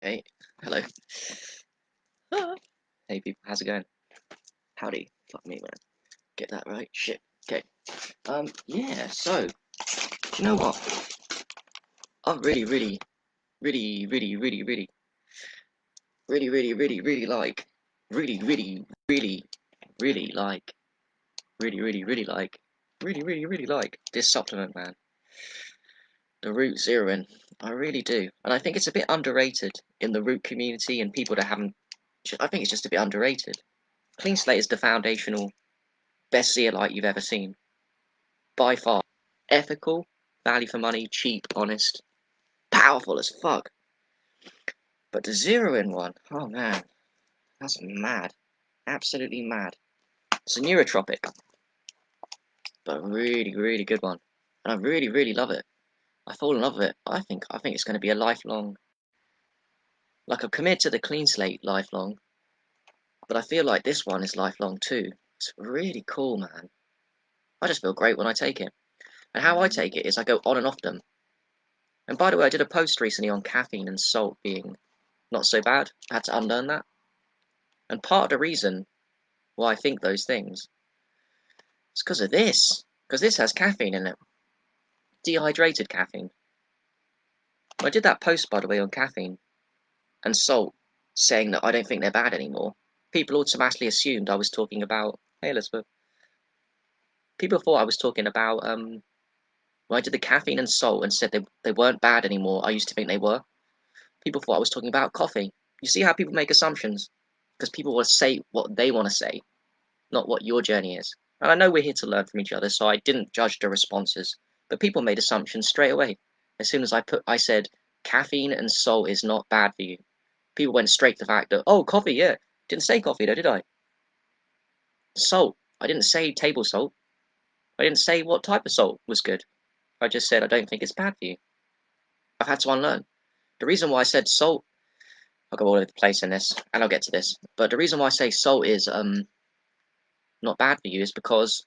Okay, hello. Ah. Hey people, how's it going? Howdy. Fuck me, man. Get that right? Shit. Okay. Yeah, so, do you know what? I really like, really like this supplement, man. The root zeroin. I really do. And I think it's a bit underrated in the root community and people that haven't, I think it's just a bit underrated. Clean Slate is the foundational best zeolite you've ever seen. By far. Ethical, value for money, cheap, honest, powerful as fuck. But the zeroin one, oh man, that's mad. Absolutely mad. It's a neurotropic, but a really good one. And I really love it. I fall in love with it. I think it's going to be a lifelong. Like I'm committed to the Clean Slate lifelong, but I feel like this one is lifelong too. It's really cool, man. I just feel great when I take it. And how I take it is I go on and off them. And by the way, I did a post recently on caffeine and salt being not so bad. I had to unlearn that. And part of the reason why I think those things is because of this. Because this has caffeine in it. Dehydrated caffeine. I did that post, by the way, on caffeine and salt, saying that I don't think they're bad anymore. People automatically assumed I was talking about. Hey, Elizabeth. People thought I was talking about. When I did the caffeine and salt and said they weren't bad anymore, I used to think they were. People thought I was talking about coffee. You see how people make assumptions? Because people will say what they want to say, not what your journey is. And I know we're here to learn from each other, so I didn't judge the responses. But people made assumptions straight away. As soon as I said caffeine and salt is not bad for you. People went straight to the fact that, oh, coffee, yeah. Didn't say coffee though, did I? Salt. I didn't say table salt. I didn't say what type of salt was good. I just said I don't think it's bad for you. I've had to unlearn. The reason why I said salt, I'll go all over the place in this, and I'll get to this. But the reason why I say salt is not bad for you is because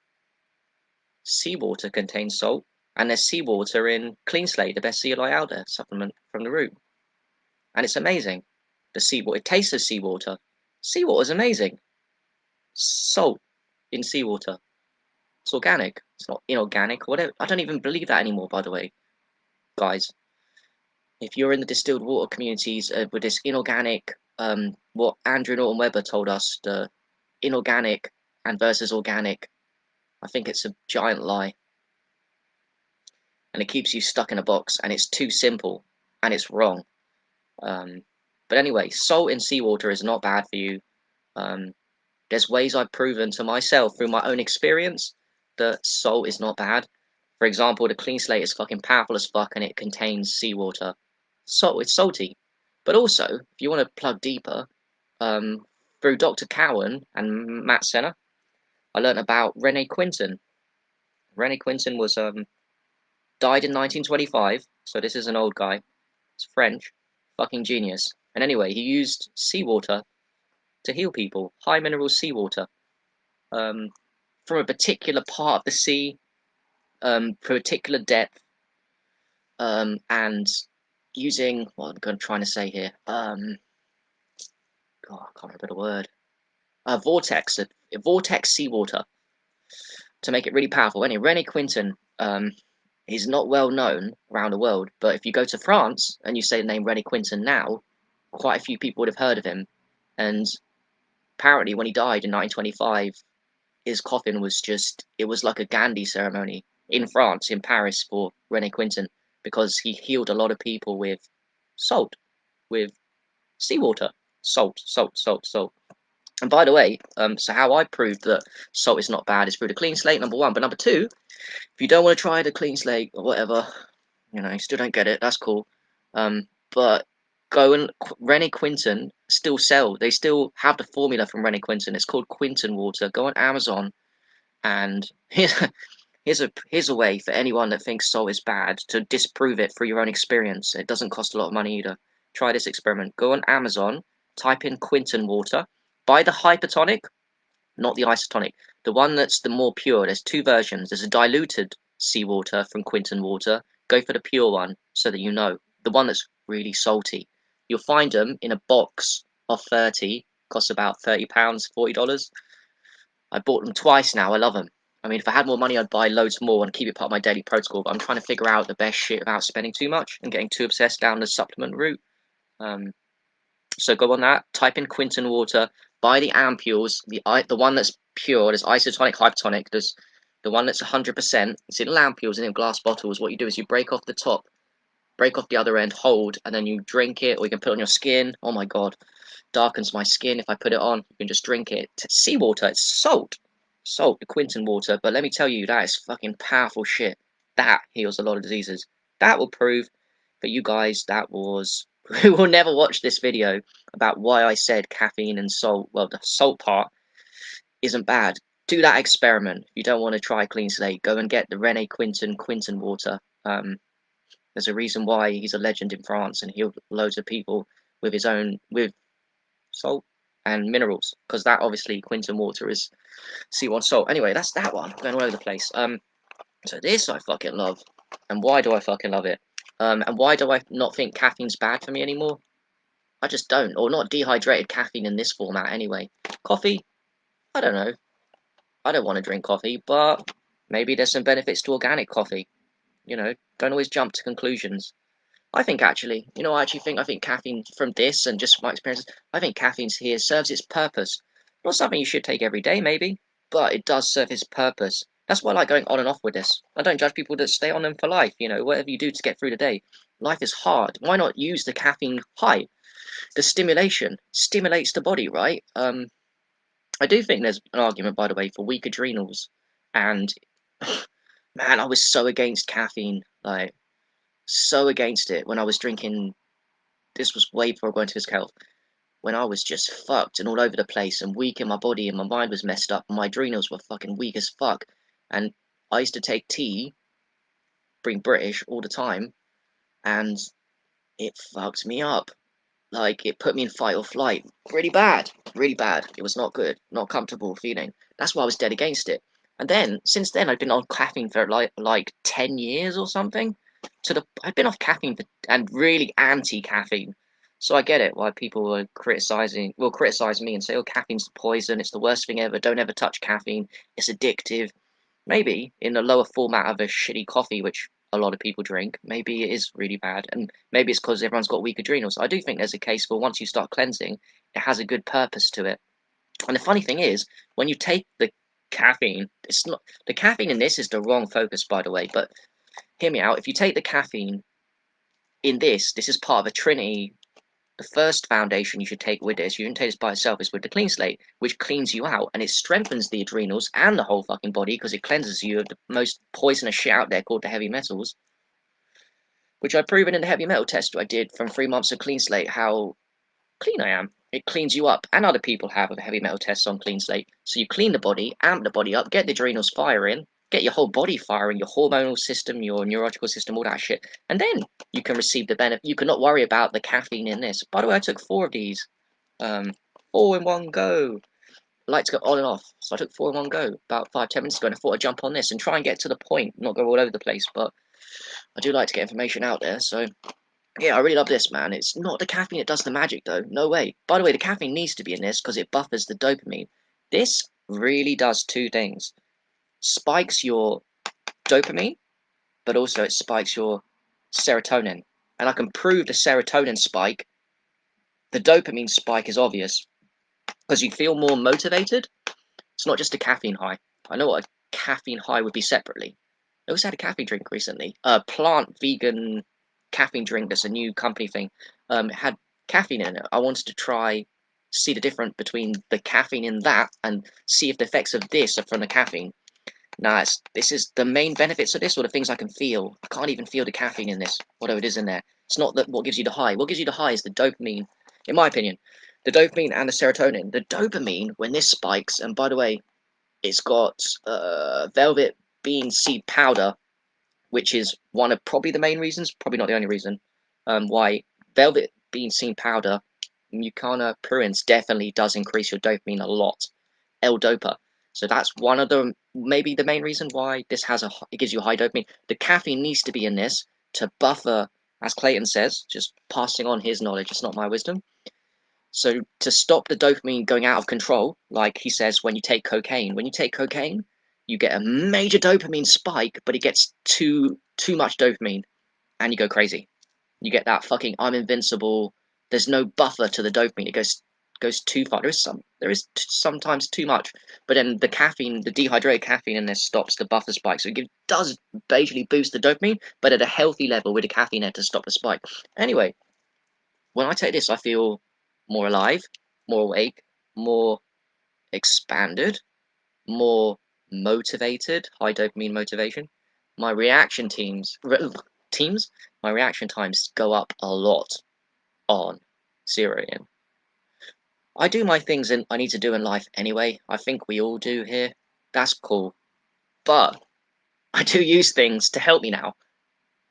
seawater contains salt, and there's seawater in Clean Slate, the best zeolite out there, supplement from the root. And it's amazing. The seawater, it tastes of seawater. Seawater is amazing. Salt in seawater. It's organic. It's not inorganic. Whatever. I don't even believe that anymore, by the way, guys. If you're in the distilled water communities with this inorganic, what Andrew Norton Webber told us, the inorganic and versus organic, I think it's a giant lie. And it keeps you stuck in a box, and it's too simple, and it's wrong. But anyway, salt in seawater is not bad for you. There's ways I've proven to myself through my own experience that salt is not bad. For example, the Clean Slate is fucking powerful as fuck, and it contains seawater. Salt, it's salty. But also, if you want to plug deeper, through Dr. Cowan and Matt Senna, I learned about Rene Quinton. Rene Quinton was died in 1925, so this is an old guy. It's French, fucking genius. And anyway, he used seawater to heal people, high mineral seawater, from a particular part of the sea, particular depth, and using what I'm trying to say here. God, I can't remember the word. Vortex seawater to make it really powerful. Anyway, Rene Quinton, he's not well known around the world, but if you go to France and you say the name Rene Quinton now, quite a few people would have heard of him. And apparently, when he died in 1925, his coffin was it was like a Gandhi ceremony in France, in Paris, for Rene Quinton, because he healed a lot of people with salt, with seawater. Salt. And by the way, so how I proved that salt is not bad is through the Clean Slate, number one. But number two, if you don't want to try the Clean Slate or whatever, you still don't get it, that's cool. But go and Rene Quinton still sell. They still have the formula from Rene Quinton. It's called Quinton water. Go on Amazon, and here's a way for anyone that thinks salt is bad to disprove it through your own experience. It doesn't cost a lot of money either. Try this experiment. Go on Amazon, type in Quinton water, buy the hypertonic, not the isotonic. The one that's the more pure. There's two versions. There's a diluted seawater from Quinton water. Go for the pure one so that you know. The one that's really salty. You'll find them in a box of 30, costs about £30, $40. I bought them twice now. I love them. I mean, if I had more money, I'd buy loads more and keep it part of my daily protocol. But I'm trying to figure out the best shit without spending too much and getting too obsessed down the supplement route. So go on that. Type in Quinton water. Buy the ampules. The one that's pure. There's isotonic, hypertonic. There's the one that's 100%. It's in ampules and in glass bottles. What you do is you break off the top, break off the other end, hold, and then you drink it, or you can put it on your skin. Oh my god, darkens my skin if I put it on. You can just drink it. Seawater. It's salt, the Quinton water. But let me tell you, that is fucking powerful shit. That heals a lot of diseases. That will prove for you guys that was who will never watch this video about why I said caffeine and salt. Well, the salt part isn't bad. Do that experiment. If you don't want to try clean slate, go and get the Rene Quinton water. There's a reason why he's a legend in France and healed loads of people with his own with salt and minerals. Because that obviously Quinton water is C1 salt. Anyway, that's that one. Going all over the place. So this I fucking love. And why do I fucking love it? And why do I not think caffeine's bad for me anymore? I just don't. Or not dehydrated caffeine in this format anyway. Coffee? I don't know. I don't want to drink coffee, but maybe there's some benefits to organic coffee. You know, don't always jump to conclusions. I think actually, I think caffeine from this and just my experiences, I think caffeine's here serves its purpose. Not something you should take every day, maybe, but it does serve its purpose. That's why I like going on and off with this. I don't judge people that stay on them for life, whatever you do to get through the day. Life is hard. Why not use the caffeine high? The stimulation stimulates the body, right? I do think there's an argument, by the way, for weak adrenals. And man, I was so against caffeine, like so against it when I was drinking. This was way before going to physical health. When I was just fucked and all over the place and weak in my body and my mind was messed up and my adrenals were fucking weak as fuck. And I used to take tea, being British all the time, and it fucked me up. Like, it put me in fight or flight. Really bad. Really bad. It was not good. Not comfortable feeling. That's why I was dead against it. And then, since then, I've been on caffeine for like 10 years or something. I've been off caffeine and really anti-caffeine. So I get it why people will criticize me and say, oh, caffeine's poison. It's the worst thing ever. Don't ever touch caffeine. It's addictive. Maybe in the lower format of a shitty coffee, which a lot of people drink, maybe it is really bad, and maybe it's because everyone's got weak adrenals. I do think there's a case for once you start cleansing, it has a good purpose to it. And the funny thing is, when you take the caffeine, it's not the caffeine in this is the wrong focus, by the way. But hear me out. If you take the caffeine in this is part of a trinity. The first foundation you should take with this, you shouldn't take this by itself, is with the clean slate, which cleans you out and it strengthens the adrenals and the whole fucking body because it cleanses you of the most poisonous shit out there called the heavy metals, which I've proven in the heavy metal test I did from 3 months of clean slate how clean I am. It cleans you up, and other people have with heavy metal tests on clean slate. So you clean the body, amp the body up, get the adrenals firing, get your whole body firing, your hormonal system, your neurological system, all that shit, and then you can receive the benefit. You can not worry about the caffeine in this. By the way, I took 4 of these, 4 in one go. I like to go on and off, so I took 4 in one go about 5-10 minutes ago, and I thought I'd jump on this and try and get to the point, not go all over the place. But I do like to get information out there, so yeah, I really love this, man. It's not the caffeine that does the magic, though. No way. By the way, the caffeine needs to be in this because it buffers the dopamine. This really does 2 things. Spikes your dopamine, but also it spikes your serotonin. And I can prove the serotonin spike. The dopamine spike is obvious because you feel more motivated. It's not just a caffeine high. I know what a caffeine high would be separately. I also had a caffeine drink recently. A plant vegan caffeine drink that's a new company thing. It had caffeine in it. I wanted to see the difference between the caffeine in that and see if the effects of this are from the caffeine. Now, this is the main benefits of this, or the things I can feel. I can't even feel the caffeine in this, whatever it is in there. It's not what gives you the high. What gives you the high is the dopamine, in my opinion. The dopamine and the serotonin. The dopamine, when this spikes, and by the way, it's got velvet bean seed powder, which is one of probably the main reasons, probably not the only reason, why velvet bean seed powder, Mucana pruriens, definitely does increase your dopamine a lot. L-Dopa. So that's one of the, maybe the main reason why this it gives you a high dopamine. The caffeine needs to be in this to buffer as Clayton says, just passing on his knowledge. It's not my wisdom. So to stop the dopamine going out of control, like he says, when you take cocaine, you get a major dopamine spike, but it gets too much dopamine, and you go crazy. You get that fucking I'm invincible. There's no buffer to the dopamine. It goes too far. There is sometimes too much, but then the caffeine, the dehydrated caffeine in there stops the buffer spike. So it does basically boost the dopamine, but at a healthy level with the caffeine there to stop the spike. Anyway, when I take this, I feel more alive, more awake, more expanded, more motivated, high dopamine motivation. My reaction teams, my reaction times go up a lot on Serotonnin. I do my things and I need to do in life anyway. I think we all do here. That's cool. But I do use things to help me now.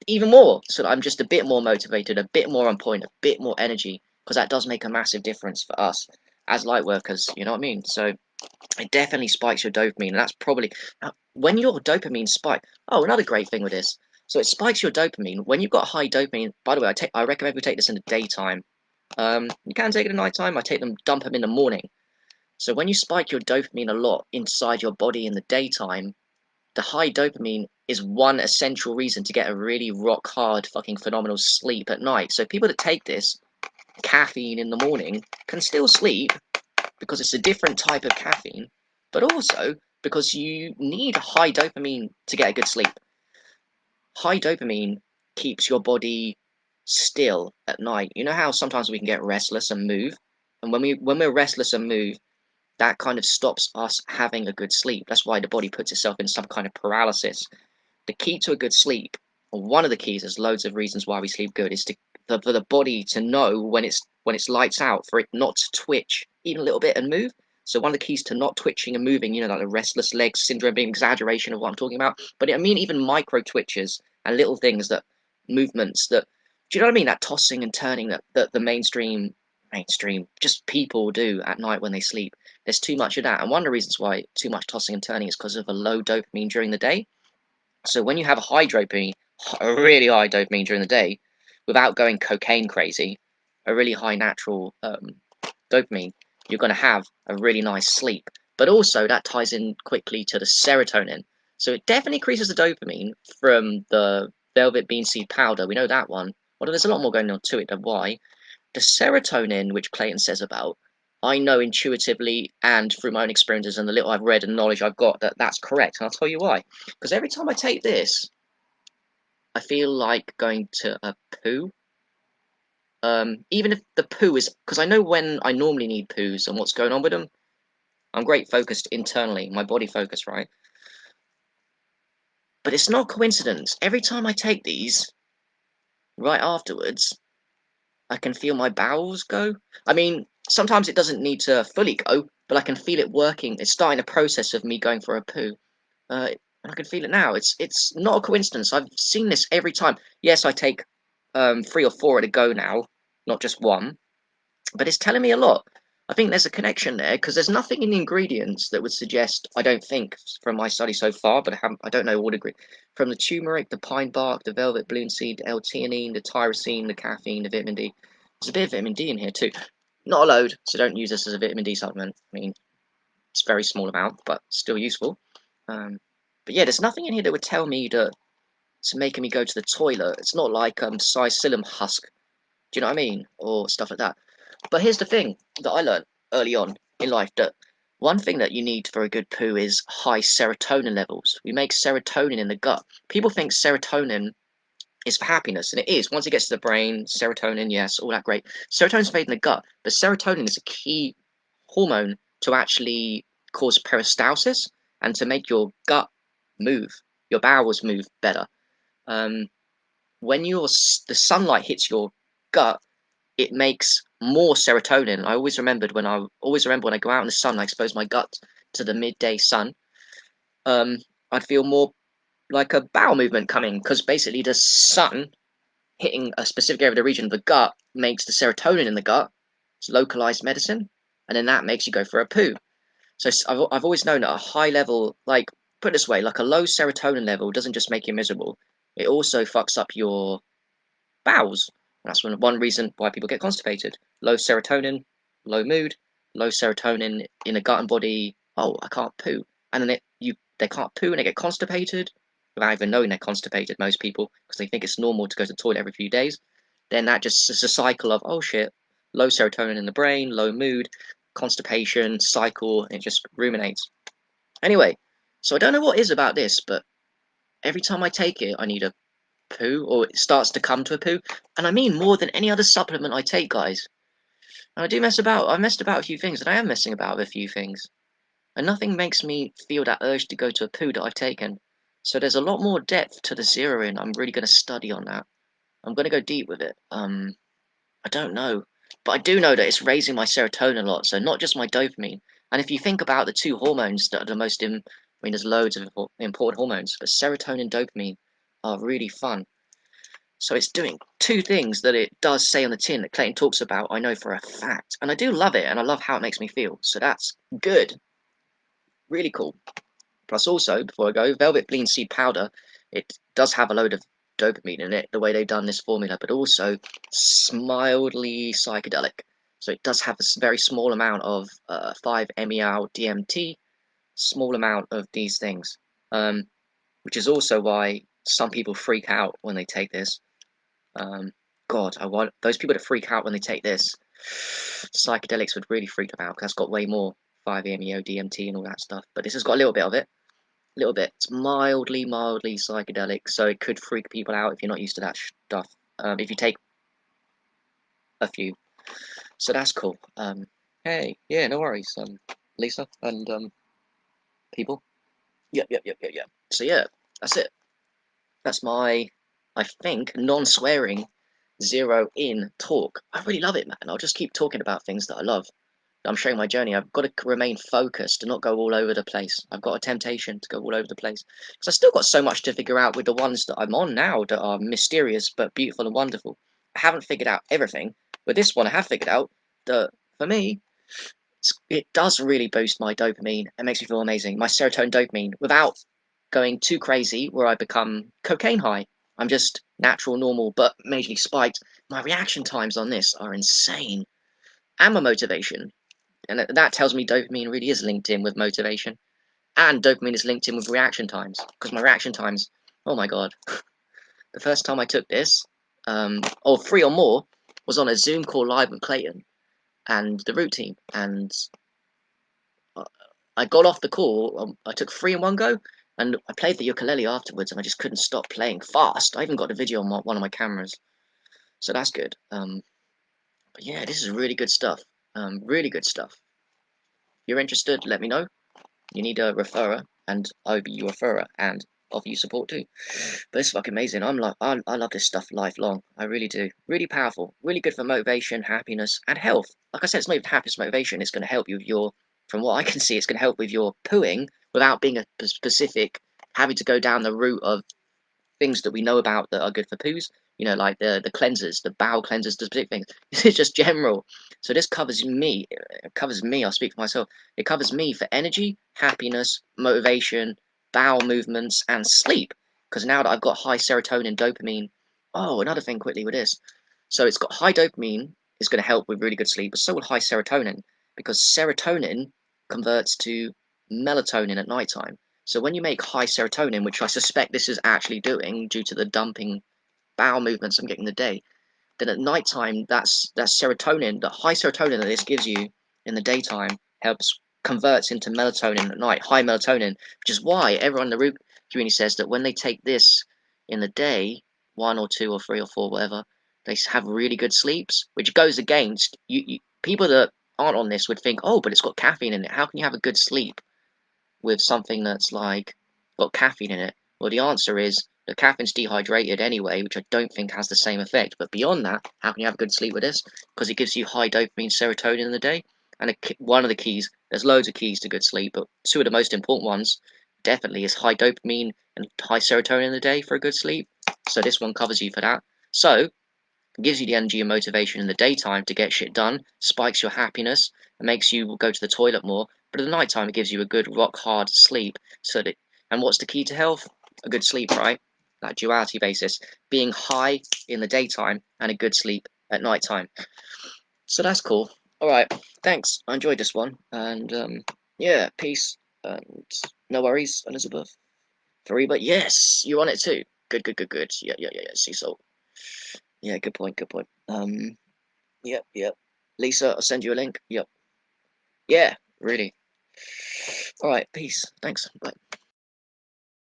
Even more. So that I'm just a bit more motivated, a bit more on point, a bit more energy. Because that does make a massive difference for us as light workers, you know what I mean? So it definitely spikes your dopamine, and that's probably when your dopamine spike. Oh, another great thing with this. So it spikes your dopamine when you've got high dopamine. By the way, I recommend we take this in the daytime. You can take it at night time. I dump them in the morning. So when you spike your dopamine a lot inside your body in the daytime, the high dopamine is one essential reason to get a really rock hard fucking phenomenal sleep at night. So people that take this caffeine in the morning can still sleep because it's a different type of caffeine, but also because you need high dopamine to get a good sleep. High dopamine keeps your body still at night. You know how sometimes we can get restless and move, and when we're restless and move, that kind of stops us having a good sleep. That's why the body puts itself in some kind of paralysis. The key to a good sleep, or one of the keys, there's loads of reasons why we sleep good, is for the body to know when it's lights out, for it not to twitch even a little bit and move. So one of the keys to not twitching and moving, like the restless legs syndrome being exaggeration of what I'm talking about, but I mean even micro twitches and little things that movements that, do you know what I mean? That tossing and turning that the mainstream just people do at night when they sleep. There's too much of that, and one of the reasons why too much tossing and turning is because of a low dopamine during the day. So when you have a really high dopamine during the day, without going cocaine crazy, a really high natural dopamine, you're going to have a really nice sleep. But also that ties in quickly to the serotonin. So it definitely increases the dopamine from the velvet bean seed powder. We know that one. Although there's a lot more going on to it than why. The serotonin, which Clayton says about, I know intuitively and through my own experiences and the little I've read and knowledge I've got that that's correct. And I'll tell you why. Because every time I take this, I feel like going to a poo. Even if the poo is, because I know when I normally need poos and what's going on with them. I'm great focused internally, my body focus, right? But it's not coincidence. Every time I take these, right afterwards, I can feel my bowels go. I mean, sometimes it doesn't need to fully go, but I can feel it working. It's starting a process of me going for a poo. And I can feel it now. It's not a coincidence. I've seen this every time. Yes, I take 3 or 4 at a go now, not just one. But it's telling me a lot. I think there's a connection there because there's nothing in the ingredients that would suggest. I don't think from my study so far, but I don't know all degree. From the turmeric, the pine bark, the velvet bloom seed, the L-theanine, the tyrosine, the caffeine, the vitamin D. There's a bit of vitamin D in here too. Not a load, so don't use this as a vitamin D supplement. I mean, it's a very small amount, but still useful. But yeah, there's nothing in here that would tell me that it's making me go to the toilet. It's not like psyllium husk. Do you know what I mean? Or stuff like that. But here's the thing that I learned early on in life, that one thing that you need for a good poo is high serotonin levels. We make serotonin in the gut. People think serotonin is for happiness, and it is. Once it gets to the brain, serotonin, yes, all that great. Serotonin's made in the gut, but serotonin is a key hormone to actually cause peristalsis and to make your gut move, your bowels move better. Um, when the sunlight hits your gut, it makes more serotonin. I always remember when I go out in the sun, I expose my gut to the midday sun. Um, I'd feel more like a bowel movement coming because basically the sun hitting a specific area of the region of the gut makes the serotonin in the gut. It's localized medicine, and then that makes you go for a poo. So I've always known at a high level, like put it this way, like a low serotonin level doesn't just make you miserable. It also fucks up your bowels. That's one reason why people get constipated. Low serotonin, low mood, low serotonin in the gut and body. Oh, I can't poo, and then they can't poo and they get constipated without even knowing they're constipated. Most people, because they think it's normal to go to the toilet every few days. Then that just is a cycle of, oh shit, low serotonin in the brain, low mood, constipation cycle. And it just ruminates. Anyway, so I don't know what is about this, but every time I take it, I need a poo, or it starts to come to a poo, and I mean more than any other supplement I take, guys. And I do mess about. I've messed about a few things, and I am messing about with a few things, and nothing makes me feel that urge to go to a poo that I've taken. So there's a lot more depth to the zeroin. I'm really going to study on that. I'm going to go deep with it. I don't know, but I do know that it's raising my serotonin a lot. So not just my dopamine. And if you think about the two hormones that are the most I mean, there's loads of important hormones, but serotonin and dopamine are really fun. So it's doing two things that it does say on the tin that Clayton talks about, I know for a fact. And I do love it, and I love how it makes me feel. So that's good. Really cool. Plus also, before I go, Velvet Bean Seed Powder, it does have a load of dopamine in it, the way they've done this formula, but also mildly psychedelic. So it does have a very small amount of 5-MeO DMT, small amount of these things, which is also why some people freak out when they take this. God, I want those people to freak out when they take this. Psychedelics would really freak them out because that's got way more 5-MeO DMT and all that stuff. But this has got a little bit of it. A little bit. It's mildly psychedelic, so it could freak people out if you're not used to that stuff. If you take a few, so that's cool. Hey, yeah, no worries. Lisa and people. Yep. So yeah, that's it. That's my, I think, non-swearing zero in talk. I really love it, man. I'll just keep talking about things that I love. I'm showing my journey. I've got to remain focused and not go all over the place. I've got a temptation to go all over the place because I've still got so much to figure out with the ones that I'm on now that are mysterious but beautiful and wonderful. I haven't figured out everything, but this one I have figured out that for me, it does really boost my dopamine. It makes me feel amazing. My serotonin dopamine without going too crazy where I become cocaine high. I'm just natural, normal, but majorly spiked. My reaction times on this are insane. And my motivation. And that tells me dopamine really is linked in with motivation. And dopamine is linked in with reaction times. Because my reaction times, oh my god. The first time I took this, or 3 or more, was on a Zoom call live with Clayton and the root team. And I got off the call, I took 3 in one go, and I played the ukulele afterwards, and I just couldn't stop playing fast. I even got a video on one of my cameras. So that's good. But yeah, this is really good stuff. Really good stuff. If you're interested, let me know. You need a referrer, and I'll be your referrer and offer you support too. But it's fucking amazing. I love this stuff lifelong. I really do. Really powerful. Really good for motivation, happiness, and health. Like I said, it's not even happiness, motivation. It's going to help you with your, from what I can see, it's going to help with your pooing without being a specific, having to go down the route of things that we know about that are good for poos. You know, like the cleansers, the bowel cleansers, the specific things. This is just general. So this covers me. It covers me. I'll speak for myself. It covers me for energy, happiness, motivation, bowel movements, and sleep. Because now that I've got high serotonin, dopamine. Oh, another thing quickly with this. So it's got high dopamine is going to help with really good sleep, but so will high serotonin because serotonin converts to melatonin at nighttime. So when you make high serotonin, which I suspect this is actually doing due to the dumping bowel movements I'm getting in the day, then at nighttime that serotonin, the high serotonin that this gives you in the daytime helps converts into melatonin at night, high melatonin, which is why everyone in the root community says that when they take this in the day, 1 or 2 or 3 or 4, whatever, they have really good sleeps, which goes against people that aren't on this would think, oh, but it's got caffeine in it. How can you have a good sleep with something that's like got caffeine in it? Well, the answer is the caffeine's dehydrated anyway, which I don't think has the same effect. But beyond that, how can you have a good sleep with this? Because it gives you high dopamine, serotonin in the day. And one of the keys, there's loads of keys to good sleep, but 2 of the most important ones definitely is high dopamine and high serotonin in the day for a good sleep. So this one covers you for that. So it gives you the energy and motivation in the daytime to get shit done, spikes your happiness, and makes you go to the toilet more. But at the night time, it gives you a good rock hard sleep. And what's the key to health? A good sleep, right? that duality basis, being high in the daytime and a good sleep at night time. So that's cool. All right, thanks. I enjoyed this one, and yeah, peace and no worries, Elizabeth. Fariba, yes, you're on it too. Good, good, good, good. Yeah, yeah, yeah, yeah. Sea salt. Yeah, good point, good point. Yep, yep. Lisa, I'll send you a link. Yep. Yeah, really. All right, peace. Thanks. Bye.